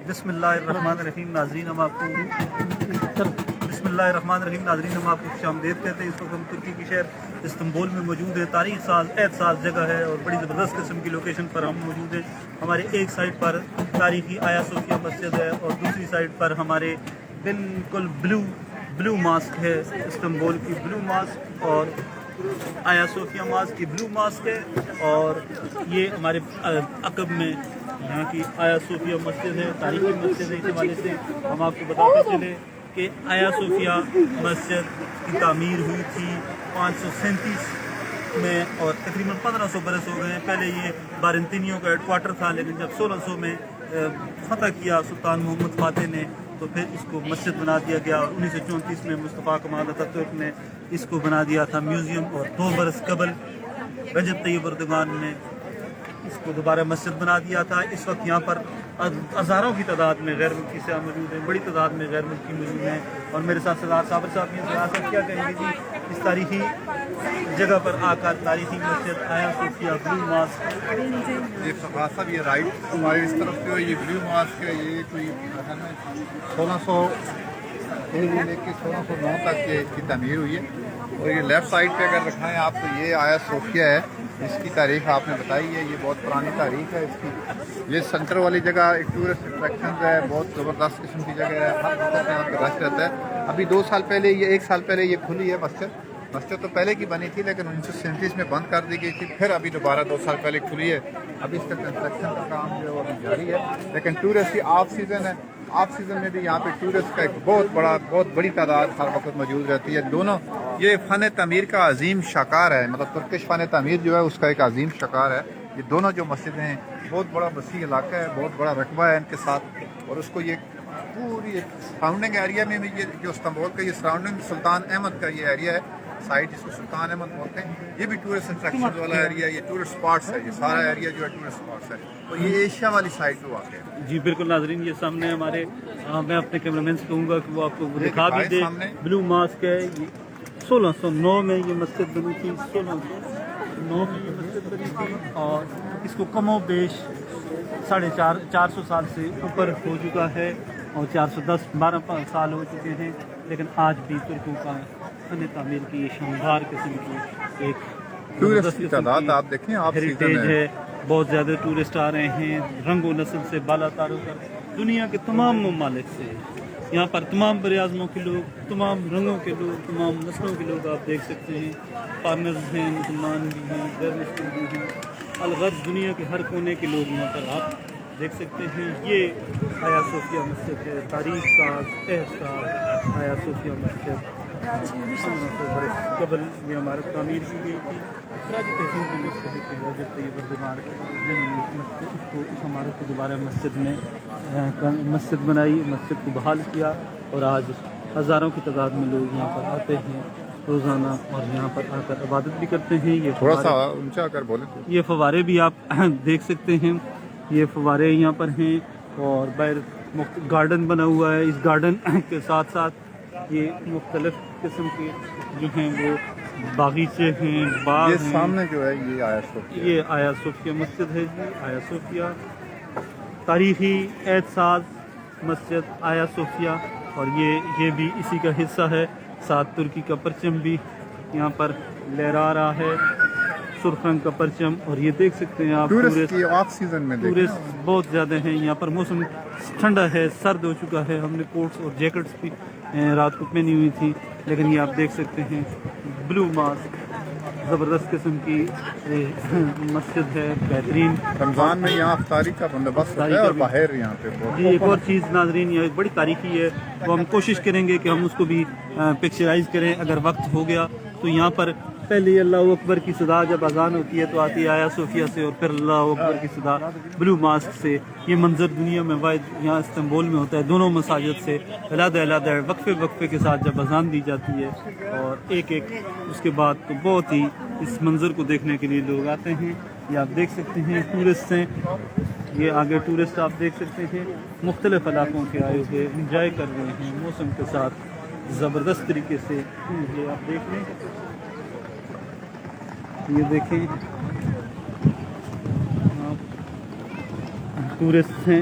بسم اللہ الرحمن الرحیم ناظرین، ہم آپ کو خوش آمدید کہتے ہیں۔ اس وقت ہم ترکی کے شہر استنبول میں موجود ہیں۔ تاریخ ساز اعتساز جگہ ہے اور بڑی زبردست قسم کی لوکیشن پر ہم موجود ہیں۔ ہمارے ایک سائڈ پر تاریخی آیا صوفیہ مسجد ہے اور دوسری سائڈ پر ہمارے بالکل بلو ماسک ہے، استنبول کی بلو ماسک، اور آیا صوفیہ ماسک کی بلو ماسک ہے، اور یہ ہمارے عقب میں یہاں کی آیا صوفیہ مسجد ہے، تاریخی مسجد ہے۔ اس حوالے سے ہم آپ کو بتاتے چلے کہ آیا صوفیہ مسجد کی تعمیر ہوئی تھی 537 میں اور تقریباً 1500 برس ہو گئے ہیں۔ پہلے یہ بارنطینیوں کا ہیڈ کوارٹر تھا، لیکن جب 1600 میں فتح کیا سلطان محمد فاتح نے تو پھر اس کو مسجد بنا دیا گیا، اور 1934 میں مصطفیٰ کمال اتاتürk نے اس کو بنا دیا تھا میوزیم، اور 2 برس قبل رجب طیب اردگان نے اس کو دوبارہ مسجد بنا دیا تھا۔ اس وقت یہاں پر ہزاروں کی تعداد میں غیر ملکی سیاح موجود ہیں، بڑی تعداد میں غیر ملکی موجود ہیں، اور میرے ساتھ سردار صابر صاحب ہیں۔ سردار صاحب کیا کہیں گے جی اس تاریخی جگہ پر آ کر، تاریخی مسجد آیا صوفیہ بلو ماسک؟ یہ صاحب یہ رائٹ ہماری اس طرف جو یہ بلو ماسک ہے، یہ کوئی 1600 لے کے 1609 تک اس کی تعمیر ہوئی ہے، اور یہ لیفٹ سائڈ پہ اگر دکھائیں آپ تو یہ آیا صوفیہ ہے، اس کی تاریخ آپ نے بتائی ہے، یہ بہت پرانی تاریخ ہے اس کی۔ یہ سینٹر والی جگہ ایک ٹورسٹ اٹریکشن ہے، بہت زبردست قسم کی جگہ ہے، ہر وقت یہاں پہ رش رہتا ہے۔ ابھی 2 سال پہلے ایک سال پہلے یہ کھلی ہے مسجد تو پہلے کی بنی تھی، لیکن 1937 میں بند کر دی گئی تھی، پھر ابھی دوبارہ 2 سال پہلے کھلی ہے۔ ابھی اس کا کنسٹرکشن کا کام جو ہے وہ جاری ہے، لیکن ٹورسٹ کی آف سیزن ہے، آف سیزن میں بھی یہاں پہ ٹورسٹ کا ایک بہت بڑی تعداد ہر وقت موجود رہتی ہے۔ دونوں یہ فن تعمیر کا عظیم شاہکار ہے، مطلب ترکش فن تعمیر جو ہے اس کا ایک عظیم شاہکار ہے۔ یہ دونوں جو مسجدیں ہیں بہت بڑا وسیع علاقہ ہے، بہت بڑا رقبہ ہے ان کے ساتھ، اور اس کو یہ پوری سراؤنڈنگ ایریا میں یہ جو استنبول کا یہ سراؤنڈنگ سلطان احمد کا یہ ایریا ہے، سائٹ جس کو سلطان احمد بولتے ہیں، یہ بھی ٹورسٹ اٹریکشن والا ایریا، یہ ٹورسٹ اسپاٹس ہے، یہ سارا ایریا جو ہے ٹورسٹ اسپاٹس ہے، اور یہ ایشیا والی سائٹ پہ واقع ہے۔ جی بالکل ناظرین، یہ سامنے ہمارے میں اپنے کیمرہ مین سے کہوں گا کہ وہ آپ کو دکھا بھی دے۔ بلو ماسک ہے، یہ 1609 میں یہ مسجد بنی تھی، 1609 میں یہ مسجد بنی تھی، اور اس کو کم و بیش 450 سال سے اوپر ہو چکا ہے، اور 412 سال ہو چکے ہیں، لیکن آج بھی ترکوں کا فن تعمیر کی شاندار قسم کی ایک ٹورسٹ کی تعداد آپ دیکھیں، آپ ہیریٹیج ہے۔ بہت زیادہ ٹورسٹ آ رہے ہیں رنگ و نسل سے بالا تار ہو کر، دنیا کے تمام ممالک سے۔ یہاں پر تمام بر اعظموں کے لوگ، تمام رنگوں کے لوگ، تمام نسلوں کے لوگ آپ دیکھ سکتے ہیں۔ فارنرز ہیں، مسلمان بھی ہیں، غیر مسلم بھی ہیں، الغرض دنیا کے ہر کونے کے لوگ یہاں پر آپ دیکھ سکتے ہیں۔ یہ آیا صوفیہ مسجد ہے، تاریخ ساز احساس آیا صوفیہ مسجد 1500 برس قبل یہ عمارت تعمیر کی گئی تھی۔ خراج تحسین کے مستحق رجب طیب اردگان اس کو اس عمارت کو دوبارہ مسجد بنائی، مسجد کو بحال کیا، اور آج ہزاروں کی تعداد میں لوگ یہاں پر آتے ہیں روزانہ، اور یہاں پر آ کر عبادت بھی کرتے ہیں۔ یہ تھوڑا سا اونچا کر بولیں تو یہ فوارے بھی آپ دیکھ سکتے ہیں، یہ فوارے یہاں پر ہیں، اور باہر گارڈن بنا ہوا ہے۔ اس گارڈن کے ساتھ ساتھ یہ مختلف قسم کے جو ہیں وہ باغیچے ہیں، باغ یہ ہیں۔ سامنے جو ہے یہ آیا صوفیہ، یہ آیا صوفیہ مسجد ہے جی، آیا صوفیہ تاریخی اعتساز مسجد آیا صوفیہ، اور یہ بھی اسی کا حصہ ہے۔ ساتھ ترکی کا پرچم بھی یہاں پر لہرا رہا ہے، سرخ رنگ کا پرچم، اور یہ دیکھ سکتے ہیں آپ ٹورسٹ کی آف سیزن میں ٹورسٹ بہت زیادہ ہیں یہاں پر۔ موسم ٹھنڈا ہے، سرد ہو چکا ہے، ہم نے کوٹس اور جیکٹس بھی رات کو پہنی ہوئی تھی، لیکن یہ آپ دیکھ سکتے ہیں بلو ماسک، زبردست قسم کی مسجد ہے، بہترین۔ رمضان میں یہاں افطاری کا بندوبست ہوتا ہے، اور باہر یہاں پہ جی ایک اور چیز ناظرین، یہ بڑی تاریخی ہے، وہ ہم کوشش کریں گے کہ ہم اس کو بھی پکچرائز کریں اگر وقت ہو گیا تو۔ یہاں پر پہلے اللہ اکبر کی صدا جب اذان ہوتی ہے تو آتی ہے آیا صوفیہ سے، اور پھر اللہ اکبر کی صدا بلو ماسک سے۔ یہ منظر دنیا میں واحد یہاں استنبول میں ہوتا ہے، دونوں مساجد سے علیحدہ علیحدہ وقفے کے ساتھ جب اذان دی جاتی ہے، اور ایک اس کے بعد تو بہت ہی اس منظر کو دیکھنے کے لیے لوگ آتے ہیں۔ یہ آپ دیکھ سکتے ہیں ٹورسٹ ہیں، یہ آگے ٹورسٹ آپ دیکھ سکتے ہیں مختلف علاقوں کے آئے ہوئے انجوائے کر رہے ہیں موسم کے ساتھ زبردست طریقے سے۔ یہ آپ دیکھ لیں، یہ دیکھیں ٹورسٹ ہیں،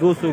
200